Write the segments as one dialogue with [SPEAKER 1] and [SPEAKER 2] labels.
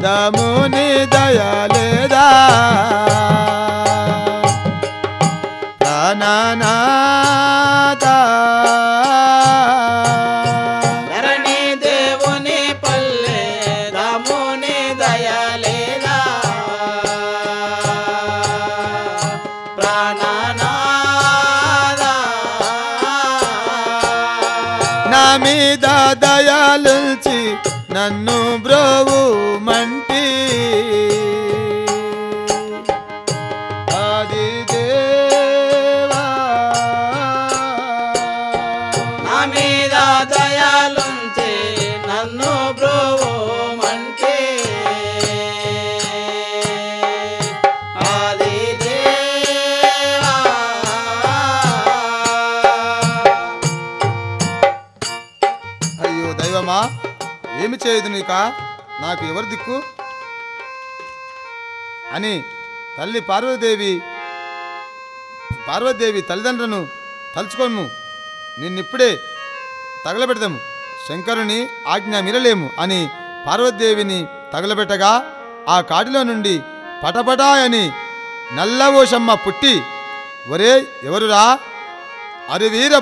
[SPEAKER 1] దముని దయలేదా ప్రాణనాథ
[SPEAKER 2] ధరణి దేవుని పల్లె దముని దయలేదా ప్రాణనాథ
[SPEAKER 1] నా మీద దయాలుంచి నన్ను బ్రోవు మంటి ఆది దేవా
[SPEAKER 2] నా మీద దయాలుంచి నన్ను బ్రోవమంటే ఆది దేవా
[SPEAKER 1] అయ్యో దైవమా ఏమి చేయదు నీక నాకు ఎవరు దిక్కు అని తల్లి పార్వతీదేవి తల్లిదండ్రులను తలుచుకోము నిన్నిప్పుడే తగలబెడదాము శంకరుని ఆజ్ఞ మిరలేము అని పార్వతీదేవిని తగలబెట్టగా ఆ కాటిలో నుండి పటపటాయని నల్లవోషమ్మ పుట్టి ఒరే ఎవరురా అరువీర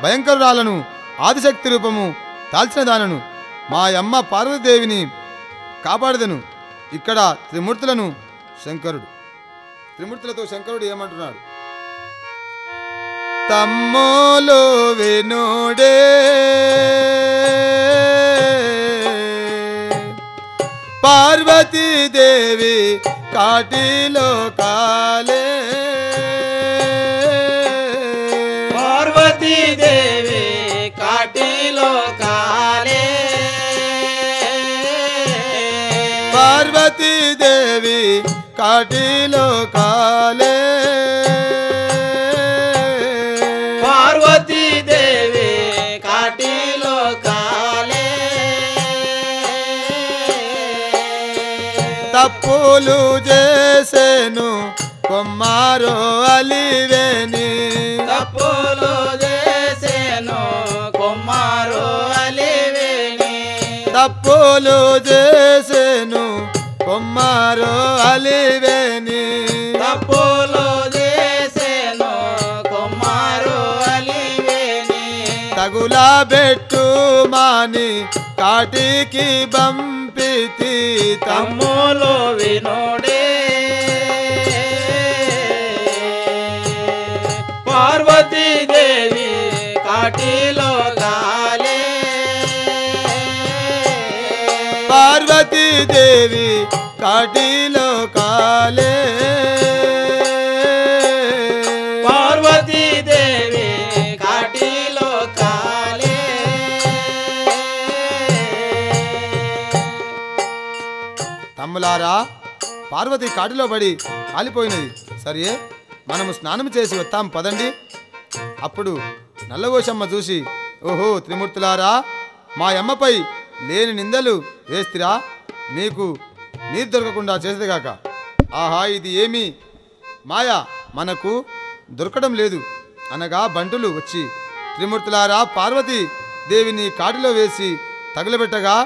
[SPEAKER 1] భయంకరురాలను ఆదిశక్తి రూపము దాల్చిన దానను మా అమ్మ పార్వతీదేవిని కాపాడదను ఇక్కడ త్రిమూర్తులతో శంకరుడు ఏమంటున్నాడు తమ్మోలు వినుడే పార్వతీదేవి కాటిలో కాలే
[SPEAKER 2] పార్వతీదేవి కాటిలో కాలే
[SPEAKER 1] పార్వతీదేవి కాటిలో కాలే
[SPEAKER 2] పార్వతీదేవి కాటిలో కాలే
[SPEAKER 1] తప్పులు చేసేను కొమ్మారో అలివేని
[SPEAKER 2] తప్పులు చేసేను కొమ్మారు అలివేణి
[SPEAKER 1] తప్పులు చేసేను కొమ్మారో అలివేని
[SPEAKER 2] తప్పులు చేసేను కొమ్మారు అలివేణి
[SPEAKER 1] తగులా బెట్టు మాని కాటికి బంపితి
[SPEAKER 2] తమ్ములు వినోడే పార్వతీదేవి కాటిలో కాలే
[SPEAKER 1] పార్వతీదేవి కాటిలో కాలే
[SPEAKER 2] పార్వతీదేవి కాటిలో కాలే
[SPEAKER 1] తమ్ములారా పార్వతి కాటిలో పడి కాలిపోయినది సరే మనము స్నానం చేసి వస్తాం పదండి అప్పుడు నల్లవోషమ్మ చూసి ఓహో త్రిమూర్తులారా మా అమ్మపై లేని నిందలు వేస్తిరా మీకు నీరు దొరకకుండా చేసేదిగాక ఆహా ఇది ఏమి మాయా మనకు దొరకడం లేదు అనగా బంటులు వచ్చి త్రిమూర్తులారా పార్వతీ దేవిని కాటిలో వేసి తగులబెట్టగా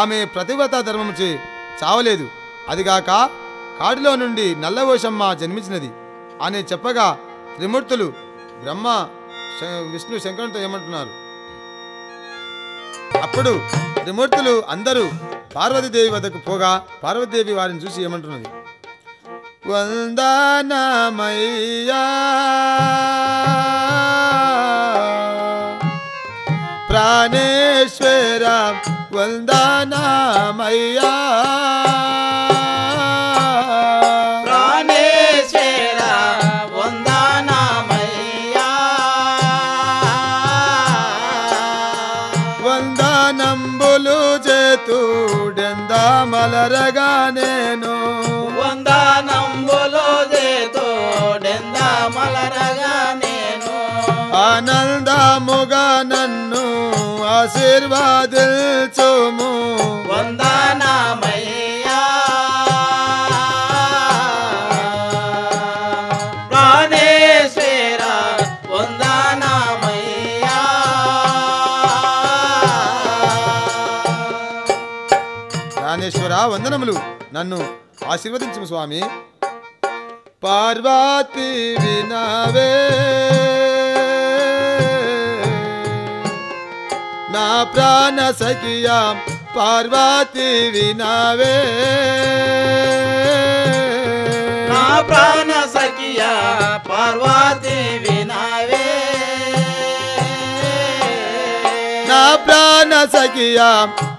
[SPEAKER 1] ఆమె ప్రతివ్రత ధర్మముచే చావలేదు అదిగాక కాటిలో నుండి నల్లవోషమ్మ జన్మించినది అని చెప్పగా త్రిమూర్తులు బ్రహ్మ విష్ణు శంకరునితో ఏమంటున్నారు అప్పుడు త్రిమూర్తులు అందరూ పార్వతీదేవి వద్దకు పోగా పార్వతీదేవి వారిని చూసి ఏమంటున్నది వందనమయ్యా ప్రాణేశ్వర వందనమయ్యా
[SPEAKER 2] ప్రాణేశ్వర వందనమయ్యా
[SPEAKER 1] వందనంబులు చేతుడెంద మలరగా నేను
[SPEAKER 2] వందనంబులు చేతోడెంద మలరగా నేను
[SPEAKER 1] ఆనందముగా నన్ను ఆశీర్వాదించుము
[SPEAKER 2] వందనమయ్యా ప్రాణేశ్వర వందనమయ్యా
[SPEAKER 1] ప్రాణేశ్వర వందనములు. నన్ను ఆశీర్వదించు స్వామి. పార్వతి వినవే నా ప్రాణ సఖియా, పార్వతి వినవే
[SPEAKER 2] నా ప్రాణ సఖియా, పార్వతి వినవే
[SPEAKER 1] నా ప్రాణ సఖియా,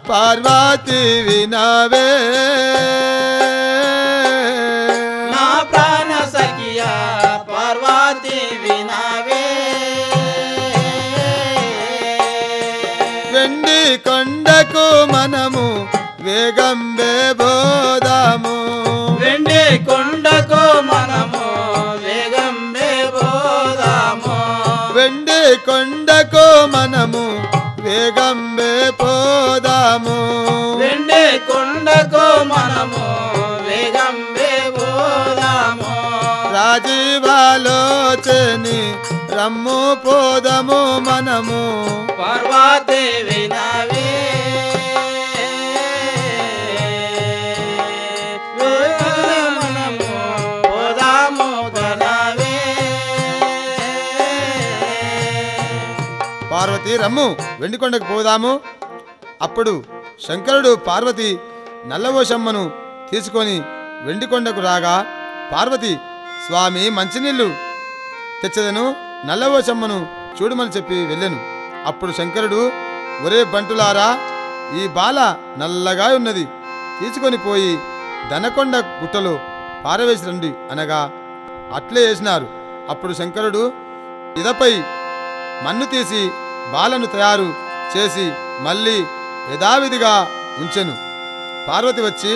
[SPEAKER 1] పార్వతి వినవే
[SPEAKER 2] నా ప్రాణ సఖియా, పార్వతి వినవే
[SPEAKER 1] వెండి కొండకు మనము వేగంబే బోదాము,
[SPEAKER 2] వెండి కొండకు మనము వేగంబే పోదాము,
[SPEAKER 1] వెండి కొండకు మనము వేగంబే పోదాము,
[SPEAKER 2] వెండి కొండకు మనము వేగంబే పోదాము,
[SPEAKER 1] రాజీవాలోచని రమ్ము పోదము మనము,
[SPEAKER 2] పార్వతి వినవే మనము పోదాము గనవే.
[SPEAKER 1] పార్వతి రమ్ము వెండికొండకు పోదాము. అప్పుడు శంకరుడు పార్వతి నల్లవోషమ్మను తీసుకొని వెండికొండకు రాగా, పార్వతి స్వామి మంచినీళ్ళు తెచ్చదను, నల్లవోషమ్మను చూడమని చెప్పి వెళ్ళెను. అప్పుడు శంకరుడు, ఒరే బంటులారా, ఈ బాల నల్లగా ఉన్నది, తీసుకొని పోయి దనకొండ గుట్టలో పారవేసి రండి అనగా అట్లే వేసినారు. అప్పుడు శంకరుడు ఇదపై మన్ను తీసి బాలను తయారు చేసి మళ్ళీ యథావిధిగా ఉంచెను. పార్వతి వచ్చి,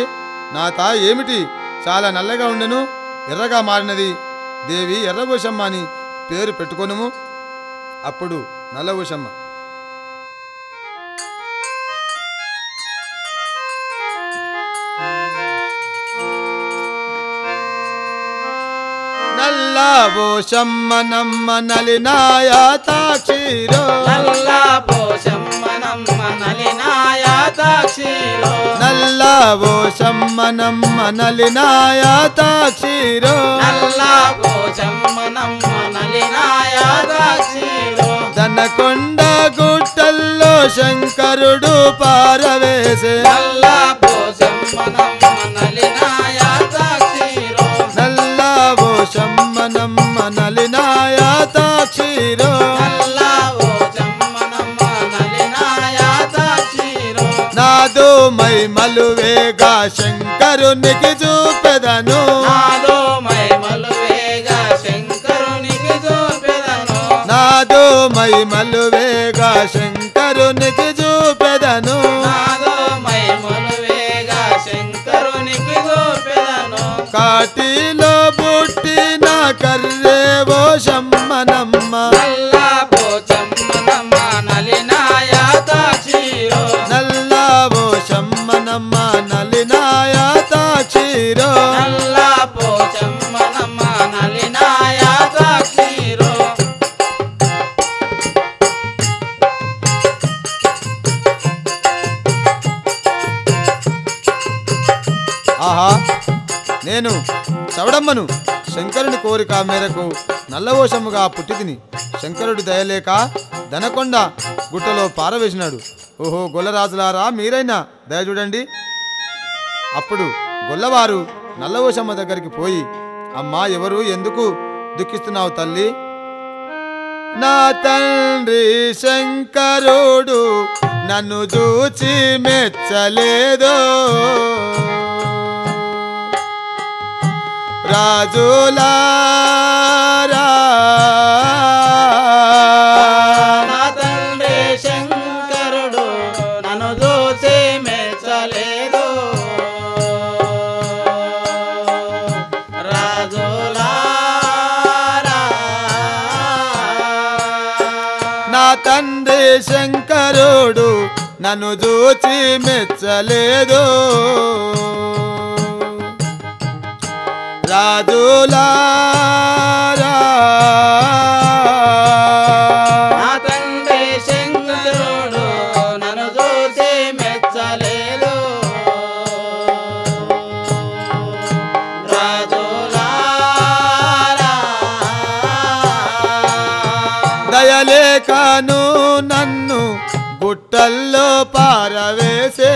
[SPEAKER 1] నాత ఏమిటి చాలా నల్లగా ఉండెను, ఎర్రగా మారినది, దేవి ఎర్రభూషమ్మ అని పేరు పెట్టుకొనుము. అప్పుడు నల్లభూషమ్మ, నల్లభూషమ్మ నమ్మ నలినాయాతాక్షిరో,
[SPEAKER 2] నల్లభూషమ్మ నమ్మ నలినాయాతాక్షిరో,
[SPEAKER 1] నల్లభూషమ్మ నమ్మ నలినాయాతాక్షిరో,
[SPEAKER 2] నల్లభూషమ్మ నమ్మ నలినాయాతాక్షిరో,
[SPEAKER 1] దనకొండ గుట్టల్లో శంకరుడు పారవేసే,
[SPEAKER 2] నల్లభూషమ్మ నమ్మ నలినాయాతాక్షిరో,
[SPEAKER 1] నల్లభూషమ్మ నమ్మ నలినాయాతాక్షిరో,
[SPEAKER 2] నల్లభూషమ్మ నమ్మ నలినాయాతాక్షిరో,
[SPEAKER 1] నాదు మైమలు వేగా శంకరునికి చూపెదను,
[SPEAKER 2] నాదో మైమలు వేగా శంకరునికి చూపెదను,
[SPEAKER 1] నాదు మైమలు వేగా శంకరునికి చూపెదను,
[SPEAKER 2] నాదో మైమలు వేగా శంకరునికి చూపెదను,
[SPEAKER 1] కాటిలో పుట్టిన కర్రేవో శమ్మనమ్మ,
[SPEAKER 2] నల్లభూషమ్మ నమ్మ నలినాయాతాక్షిరో,
[SPEAKER 1] నల్లవో శమ్మనమ్మ నలినాయాతాక్షిరో,
[SPEAKER 2] నల్లభూషమ్మ నమ్మ నలినాయాతాక్షిరో,
[SPEAKER 1] ఆహా నేను చవడమ్మను శంకరుని కోరిక మేరకు నల్లవోషముగా పుట్టితిని. శంకరుడి దయలేక దనకొండ గుట్టలో పారవేసినాడు. ఓహో గొల్లరాజులారా, మీరైనా దయ చూడండి. అప్పుడు గొల్లవారు నల్లవోషమ్మ దగ్గరికి పోయి, అమ్మా ఎవరు, ఎందుకు దుఃఖిస్తున్నావు తల్లి? నా తండ్రి శంకరుడు నన్ను చూచి మెచ్చలేదు, రాజులారా
[SPEAKER 2] నా తండ్రి శంకరుడు నన్ను చూసి మెచ్చలేదు, రాజులారా
[SPEAKER 1] నా తండ్రి శంకరుడు నన్ను చూచి మెచ్చలేదు, రాజులారా
[SPEAKER 2] నా తండ్రి శంకరుడు నన్ను చూసి మెచ్చలేదు,
[SPEAKER 1] మోయలేకను నన్ను గుట్టల్లో పారవేసే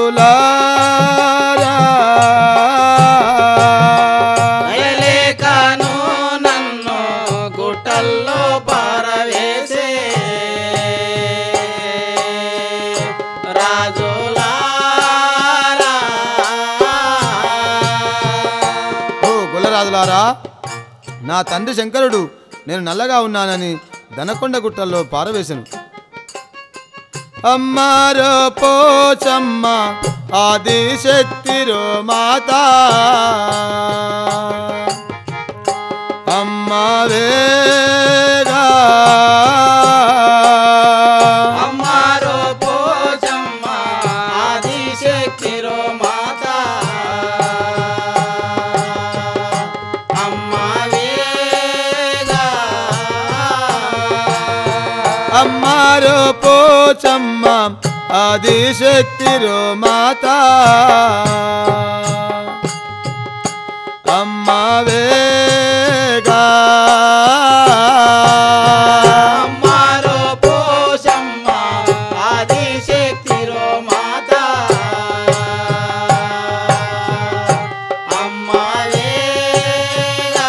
[SPEAKER 1] రాజులారా
[SPEAKER 2] మోయలేకను నన్ను గుట్టల్లో పారవేసే రాజులారా.
[SPEAKER 1] ఓ గొల్లరాజులారా, నా తండ్రి శంకరుడు నేను నల్లగా ఉన్నానని దనకొండ గుట్టల్లో పారవేశను. అమ్మారో పోచమ్మ ఆదిశక్తిరో మాత అమ్మవేగా
[SPEAKER 2] అమ్మారో పోచమ్మ ఆదిశక్తిరో మాత అమ్మవేగా
[SPEAKER 1] అమ్మారో పోచమ్మ ఆదిశక్తిరో మాత అమ్మవేగా
[SPEAKER 2] అమ్మారో పోచమ్మ ఆదిశక్తిరో మాత అమ్మవేగా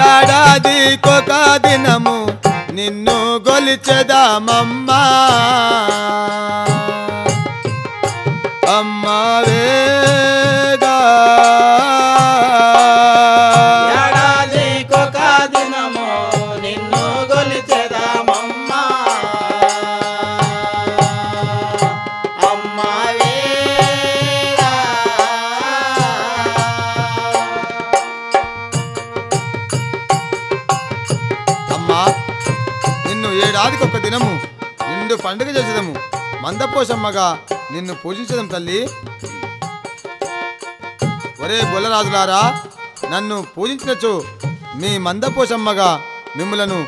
[SPEAKER 1] ఏడాదికొక దినము నిన్ను గొలిచెదామమ్మా అమ్మవేగా
[SPEAKER 2] ఏడాదికొక దినము నిన్ను గొలిచెదామమ్మా అమ్మవేగా
[SPEAKER 1] అమ్మా నిన్ను ఏడాదికొక దినము నిండు పండుగ చేసేదము మందపోషమ్మగా నిన్ను పూజించదం తల్లి. ఒరే గొల్లరాజులారా, నన్ను పూజించినచో మీ మందపోషమ్మగా మిమ్ములను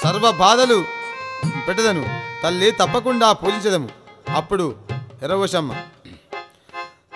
[SPEAKER 1] సర్వ బాధలు పెట్టదను తల్లి, తప్పకుండా పూజించదము. అప్పుడు ఎర్రవోషమ్మ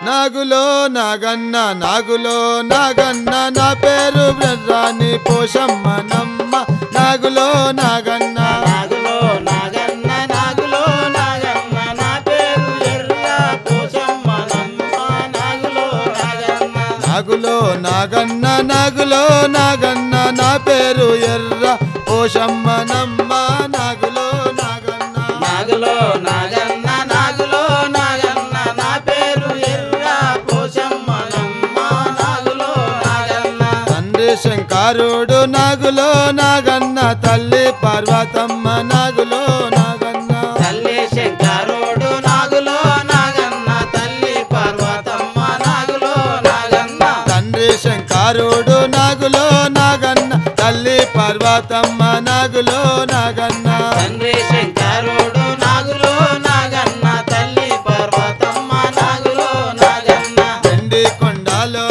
[SPEAKER 1] నాగులో నాగన్న నాగులో నాగన్న నా పేరు బ్రహ్రాని పోషమ్మ నమ్మ నాగులో నాగన్న
[SPEAKER 2] నాగులో నాగన్న నాగులో నాగన్న నా పేరు ఎర్ర పోచమ్మ నమ్మ నాగులో నాగన్న
[SPEAKER 1] నాగులో నాగన్న నాగులో నాగన్న నా పేరు ఎర్ర పోషమ్మ నమ్మ నాగులో నాగన్న
[SPEAKER 2] నాగులో నాగన్న నాగులో నాగన్న నా పేరు ఎర్ర పోచమ్మ నమ్మ నాగులో నాగన్న
[SPEAKER 1] తండ్రి శంకరుడు నాగులో నాగన్న తల్లి పార్వతమ్మ నాగులో నాగన్న
[SPEAKER 2] తల్లి శంకరుడు నాగులో నాగన్న తల్లి పార్వతమ్మ నాగులో నాగన్న
[SPEAKER 1] తండ్రి శంకరుడు నాగులో నాగన్న తల్లి పార్వతమ్మ నాగులో నాగన్న
[SPEAKER 2] తండ్రి శంకరుడు నాగులో నాగన్న తల్లి పార్వతమ్మ నాగులో నాగన్న
[SPEAKER 1] వెండి కొండలో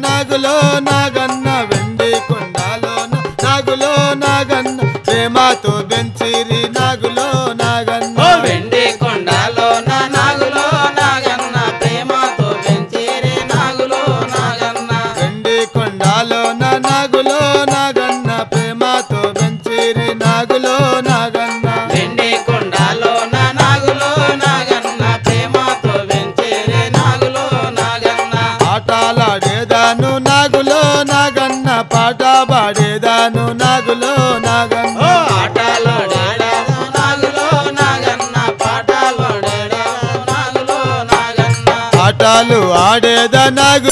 [SPEAKER 1] నాగులో నాగన్న వెండి కొండలో నాగులో నాగన్న ప్రేమతో బెంచిరి నాగులో నాగన్న
[SPEAKER 2] వెండి కొండలో నాగులో నాగన్న ప్రేమతో పెంచేరే నాగులో నాగన్న
[SPEAKER 1] వెండి కొండలో నాగులో నాగన్న ప్రేమతో బెంచిరి నాగులో నాగన్న
[SPEAKER 2] వెండి కొండలో నాగులో నాగన్న ప్రేమతో పెంచేరే నాగులో నాగన్న
[SPEAKER 1] ఆటలాడేదాను నాగులో నాగన్న పాట పాడేదాను నాగులో నాగన్న
[SPEAKER 2] ఆటలో నాగులో నాగన్న పాటలో నాగులో నాగన్న
[SPEAKER 1] ఆటలు ఆడేదా నాగు